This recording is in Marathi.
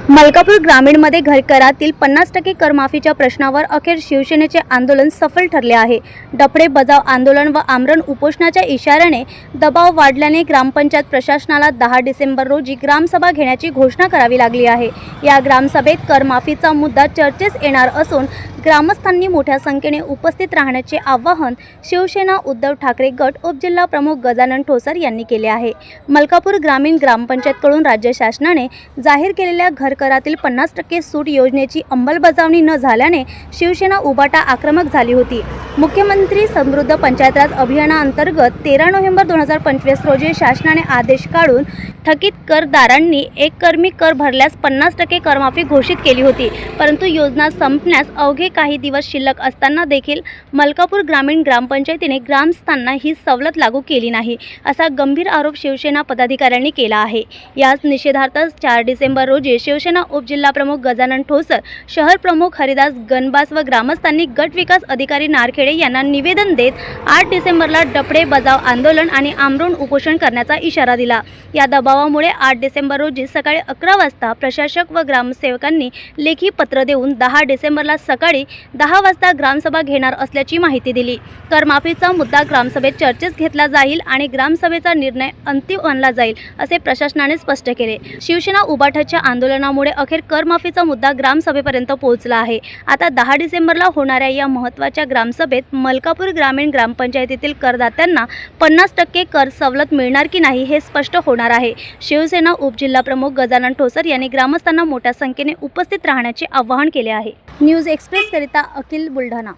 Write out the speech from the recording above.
मलकापूर ग्रामीणमध्ये घरकरातील 50% करमाफीच्या प्रश्नावर अखेर शिवसेनेचे आंदोलन सफल ठरले आहे। डफडे बजाव आंदोलन व आमरण उपोषणाच्या इशाऱ्याने दबाव वाढल्याने ग्रामपंचायत प्रशासनाला 10 डिसेंबर रोजी ग्रामसभा घेण्याची घोषणा करावी लागली आहे। या ग्रामसभेत करमाफीचा मुद्दा चर्चेस येणार असून ग्रामस्थांनी मोठ्या संख्येने उपस्थित राहण्याचे आवाहन शिवसेना उद्धव ठाकरे गट उपजिल्हा प्रमुख गजानन ठोसर यांनी केले आहे। मलकापूर ग्रामीण ग्रामपंचायतकडून राज्य शासनाने जाहीर केलेल्या घरकरातील 50% सूट योजनेची अंमलबजावणी न झाल्याने शिवसेना उबाटा आक्रमक झाली होती। मुख्यमंत्री समृद्ध पंचायत राज अभियानाअंतर्गत 13 नोव्हेंबर 2025 रोजी शासनाने आदेश काढून थकीत करदारांनी एककर्मी कर भरल्यास 50% करमाफी घोषित केली होती, परंतु योजना संपण्यास अवघे काही दिवस शिल्लक असताना देखील मलकापूर ग्रामीण ग्रामपंचायतीने ग्रामस्थांना ही सवलत लागू केली नाही, असा गंभीर आरोप शिवसेना पदाधिकाऱ्यांनी केला आहे। याच निषेधार्थ 4 डिसेंबर रोजी शिवसेना उपजिल्हा प्रमुख गजानन ठोसर, शहर प्रमुख हरिदास गणबास व ग्रामस्थांनी गट विकास अधिकारी नारखेडे यांना निवेदन देत 8 डिसेंबरला डफडे बजाव आंदोलन आणि आमरण उपोषण करण्याचा इशारा दिला। या दबावामुळे 8 डिसेंबर रोजी सकाळी 11 वाजता प्रशासक व ग्रामसेवकांनी लेखी पत्र देऊन 10 डिसेंबरला सकाळी 10 वाजता ग्रामसभा घेणार असल्याची माहिती दिली। करमाफीचा मुद्दा ग्रामसभेत चर्चेस घेतला जाईल आणि ग्रामसभेचा निर्णय अंतिम मानला जाईल, असे प्रशासनाने स्पष्ट केले। शिवसेना उबाटाच्या आंदोलनामुळे अखेर करमाफीचा मुद्दा ग्रामसभेपर्यंत पोहोचला आहे। आता 10 डिसेंबरला होणाऱ्या या महत्त्वाच्या ग्रामसभेत मलकापूर ग्रामीण ग्रामपंचायतीतील करदात्यांना 50% कर सवलत मिळणार की नाही हे स्पष्ट होणार आहे। शिवसेना उपजिल्हा प्रमुख गजानन ठोसर यांनी ग्रामस्थांना मोठ्या संख्येने उपस्थित राहण्याचे आवाहन केले आहे। न्यूज एक्सप्रेस करिता अखिल बुलढाणा।